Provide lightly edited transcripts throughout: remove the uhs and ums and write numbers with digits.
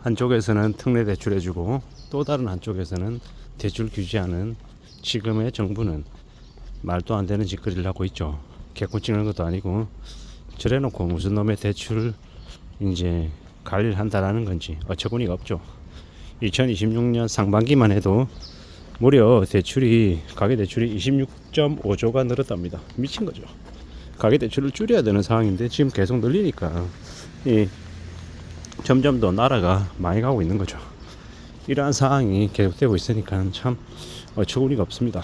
한쪽에서는 특례 대출해주고 또 다른 한쪽에서는 대출 규제하는 지금의 정부는 말도 안 되는 짓거리를 하고 있죠. 개콘 찍는 것도 아니고 저래놓고 무슨 놈의 대출 이제 관리를 한다라는 건지 어처구니가 없죠. 2026년 상반기만 해도 무려 가계대출이 26.5조가 늘었답니다. 미친 거죠. 가계대출을 줄여야 되는 상황인데 지금 계속 늘리니까 점점 더 나라가 많이 가고 있는 거죠. 이러한 상황이 계속되고 있으니까 참 어처구니가 없습니다.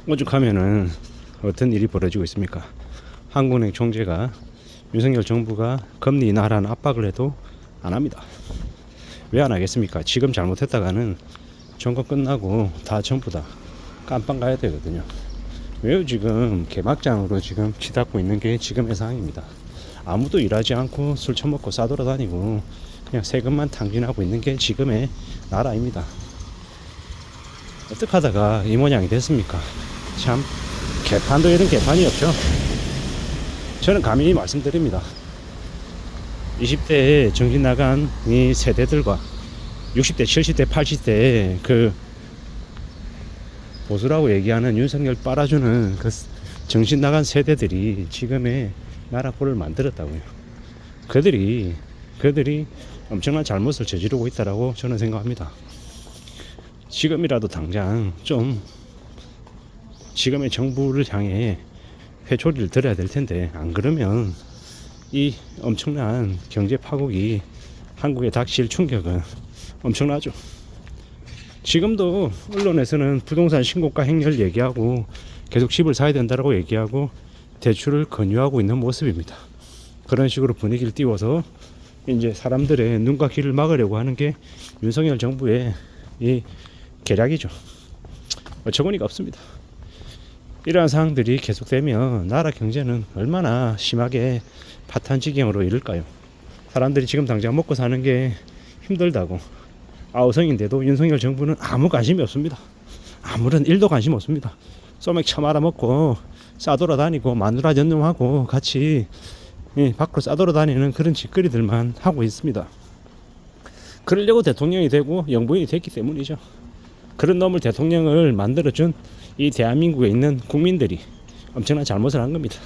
오죽하면은 어떤 일이 벌어지고 있습니까? 한국은행 총재가 윤석열 정부가 금리 인하라는 압박을 해도 안 합니다. 왜 안 하겠습니까? 지금 잘못했다가는 정권 끝나고 다 전부 다 깜빵 가야 되거든요. 왜요? 지금 개막장으로 지금 치닫고 있는 게 지금의 상황입니다. 아무도 일하지 않고 술 처먹고 싸돌아다니고 그냥 세금만 탕진하고 있는 게 지금의 나라입니다. 어떻게 하다가 이 모양이 됐습니까? 참 개판도 이런 개판이 없죠. 저는 감히 말씀드립니다. 20대에 정신 나간 이 세대들과 60대, 70대, 80대 그 보수라고 얘기하는 윤석열 빨아주는 그 정신 나간 세대들이 지금의 나라 꼴을 만들었다고요. 그들이 엄청난 잘못을 저지르고 있다라고 저는 생각합니다. 지금이라도 당장 좀 지금의 정부를 향해 회초리를 들어야 될 텐데 안 그러면 이 엄청난 경제 파국이 한국에 닥칠 충격은 엄청나죠. 지금도 언론에서는 부동산 신고가 행렬 얘기하고 계속 집을 사야 된다라고 얘기하고 대출을 권유하고 있는 모습입니다. 그런 식으로 분위기를 띄워서 이제 사람들의 눈과 귀를 막으려고 하는 게 윤석열 정부의 이 계략이죠. 어처구니가 없습니다. 이러한 상황들이 계속되면 나라 경제는 얼마나 심하게 파탄지경으로 이를까요? 사람들이 지금 당장 먹고 사는 게 힘들다고 아우성인데도 윤석열 정부는 아무 관심이 없습니다. 아무런 일도 관심 없습니다. 소맥 처말아먹고 싸돌아다니고 마누라 전념하고 같이 밖으로 싸돌아다니는 그런 짓거리들만 하고 있습니다. 그러려고 대통령이 되고 영부인이 됐기 때문이죠. 그런 놈을 대통령을 만들어준 이 대한민국에 있는 국민들이 엄청난 잘못을 한 겁니다.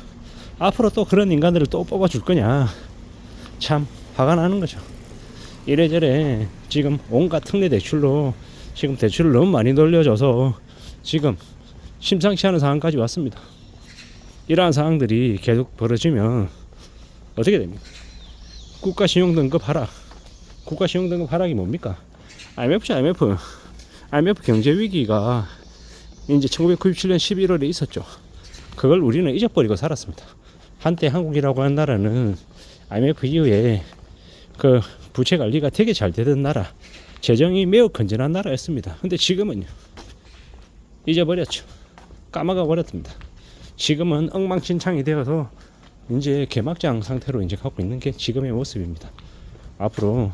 앞으로 또 그런 인간들을 또 뽑아줄 거냐, 참 화가 나는 거죠. 이래저래 지금 온갖 특례 대출로 지금 대출을 너무 많이 돌려줘서 지금 심상치 않은 상황까지 왔습니다. 이러한 상황들이 계속 벌어지면 어떻게 됩니까? 국가 신용등급 하락. 국가 신용등급 하락이 뭡니까? IMF죠, IMF. IMF 경제 위기가 이제 1997년 11월에 있었죠. 그걸 우리는 잊어버리고 살았습니다. 한때 한국이라고 하는 나라는 IMF 이후에 그 부채 관리가 되게 잘 되던 나라, 재정이 매우 건전한 나라였습니다. 근데 지금은요, 잊어버렸죠. 까먹어 버렸습니다. 지금은 엉망진창이 되어서 이제 개막장 상태로 이제 가고 있는 게 지금의 모습입니다. 앞으로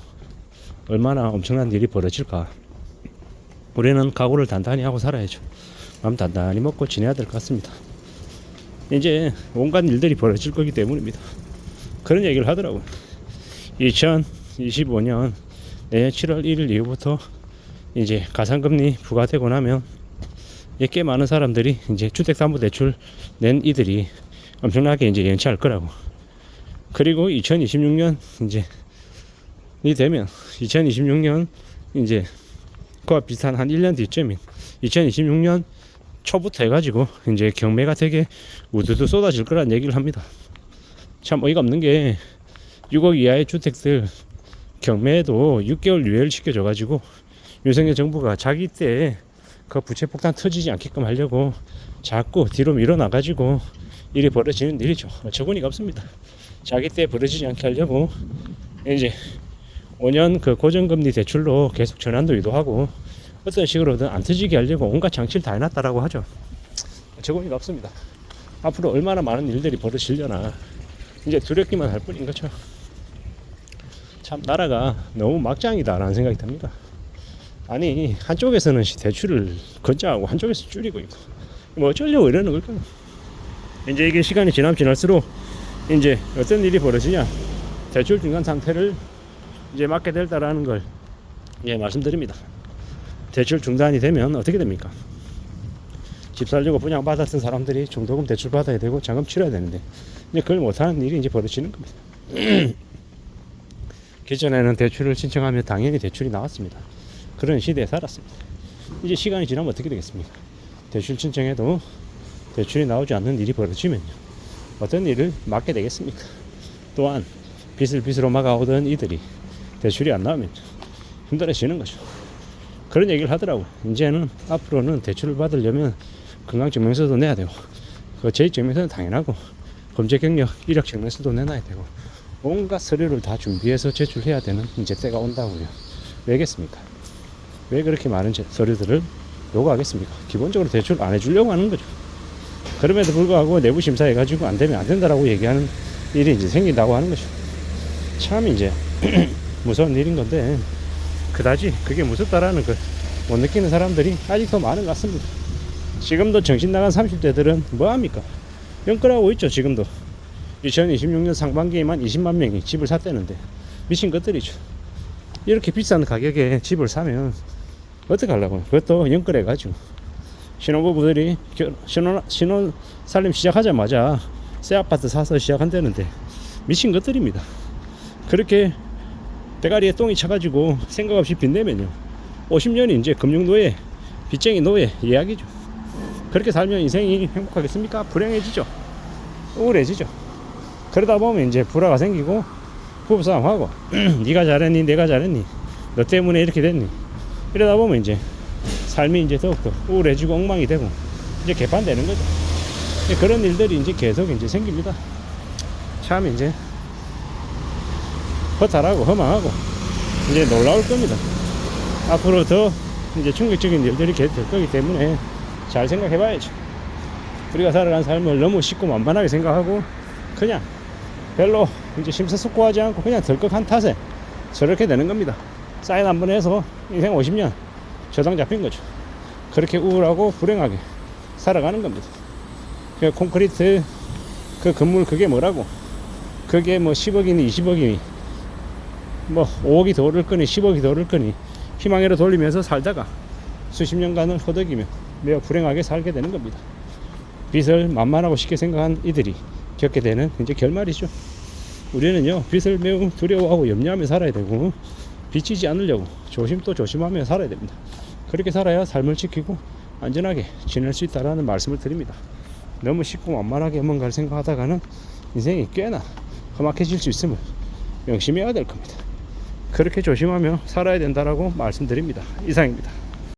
얼마나 엄청난 일이 벌어질까? 우리는 각오를 단단히 하고 살아야죠. 마음 단단히 먹고 지내야 될 것 같습니다. 이제 온갖 일들이 벌어질 거기 때문입니다. 그런 얘기를 하더라고요. 2025년 내년 7월 1일 이후부터 이제 가산금리 부과되고 나면 꽤 많은 사람들이 이제 주택담보대출 낸 이들이 엄청나게 이제 연체할 거라고. 그리고 2026년 이제 이 되면 2026년 이제 그와 비슷한 한 1년 뒤쯤인 2026년 초부터 해가지고 이제 경매가 되게 우두두 쏟아질 거란 얘기를 합니다. 참 어이가 없는 게 6억 이하의 주택들 경매에도 6개월 유예를 시켜줘가지고 윤석열 정부가 자기 때 그 부채 폭탄 터지지 않게끔 하려고 자꾸 뒤로 밀어나가지고 일이 벌어지는 일이죠. 어처구니가 없습니다. 자기 때 벌어지지 않게 하려고 이제 5년 그 고정금리 대출로 계속 전환도 유도하고 어떤 식으로든 안 터지게 하려고 온갖 장치를 다 해놨다라고 하죠. 어처구니가 없습니다. 앞으로 얼마나 많은 일들이 벌어지려나 이제 두렵기만 할 뿐인 거죠. 참 나라가 너무 막장이다라는 생각이 듭니다. 아니 한쪽에서는 대출을 건자하고 한쪽에서 줄이고 있고 뭐 어쩌려고 이러는 걸까요? 이제 이게 시간이 지날수록 이제 어떤 일이 벌어지냐, 대출 중간 상태를 이제 맞게 될다라는 걸 말씀드립니다. 대출 중단이 되면 어떻게 됩니까? 집 살려고 분양받았던 사람들이 중도금 대출 받아야 되고 자금 치러야 되는데 이제 그걸 못하는 일이 이제 벌어지는 겁니다. 기존에는 대출을 신청하면 당연히 대출이 나왔습니다. 그런 시대에 살았습니다. 이제 시간이 지나면 어떻게 되겠습니까? 대출 신청해도 대출이 나오지 않는 일이 벌어지면요, 어떤 일을 맡게 되겠습니까? 또한 빚으로 막아오던 이들이 대출이 안 나오면 힘들어지는 거죠. 그런 얘기를 하더라고요. 이제는 앞으로는 대출을 받으려면 건강증명서도 내야 되고, 그 재직증명서는 당연하고, 검체경력 이력 증명서도 내놔야 되고, 온갖 서류를 다 준비해서 제출해야 되는 이제 때가 온다고요. 왜겠습니까? 왜 그렇게 많은 서류들을 요구하겠습니까? 기본적으로 대출 안 해주려고 하는 거죠. 그럼에도 불구하고 내부 심사해가지고 안 되면 안 된다라고 얘기하는 일이 이제 생긴다고 하는 거죠. 참 이제 무서운 일인 건데, 그다지 그게 무섭다라는 걸 못 느끼는 사람들이 아직도 많은 것 같습니다. 지금도 정신 나간 30대들은 뭐합니까? 연끌하고 있죠. 지금도 2026년 상반기에만 20만 명이 집을 샀다는데 미친 것들이죠. 이렇게 비싼 가격에 집을 사면 어떡하려고요? 그것도 연끌해가지고 신혼부부들이 신혼 살림 시작하자마자 새 아파트 사서 시작한다는데 미친 것들입니다. 그렇게 대가리에 똥이 차가지고 생각 없이 빚내면요, 50년이 이제 금융노예, 빚쟁이 노예 이야기죠. 그렇게 살면 인생이 행복하겠습니까? 불행해지죠. 우울해지죠. 그러다 보면 이제 불화가 생기고 부부싸움하고 네가 잘했니 내가 잘했니 너 때문에 이렇게 됐니, 이러다 보면 이제 삶이 이제 더욱더 우울해지고 엉망이 되고 이제 개판되는 거죠. 그런 일들이 이제 계속 이제 생깁니다. 참 이제 허탈하고 허망하고 이제 놀라울 겁니다. 앞으로 더 이제 충격적인 일들이 계속 될 거기 때문에 잘 생각해 봐야죠. 우리가 살아간 삶을 너무 쉽고 만만하게 생각하고 그냥 별로 이제 심사숙고하지 않고 그냥 덜컥 한 탓에 저렇게 되는 겁니다. 사인 한번 해서 인생 50년 저당 잡힌 거죠. 그렇게 우울하고 불행하게 살아가는 겁니다. 그 콘크리트 그 건물 그게 뭐라고, 그게 뭐 10억이니 20억이니 뭐 5억이 더 오를 거니 10억이 더 오를 거니 희망으로 돌리면서 살다가 수십 년간을 허덕이며 매우 불행하게 살게 되는 겁니다. 빚을 만만하고 쉽게 생각한 이들이 겪게 되는 이제 결말이죠. 우리는요, 빚을 매우 두려워하고 염려하며 살아야 되고 빚지지 않으려고 조심 또 조심하며 살아야 됩니다. 그렇게 살아야 삶을 지키고 안전하게 지낼 수 있다라는 말씀을 드립니다. 너무 쉽고 만만하게 뭔가를 생각하다가는 인생이 꽤나 험악해질 수 있음을 명심해야 될 겁니다. 그렇게 조심하며 살아야 된다라고 말씀드립니다. 이상입니다.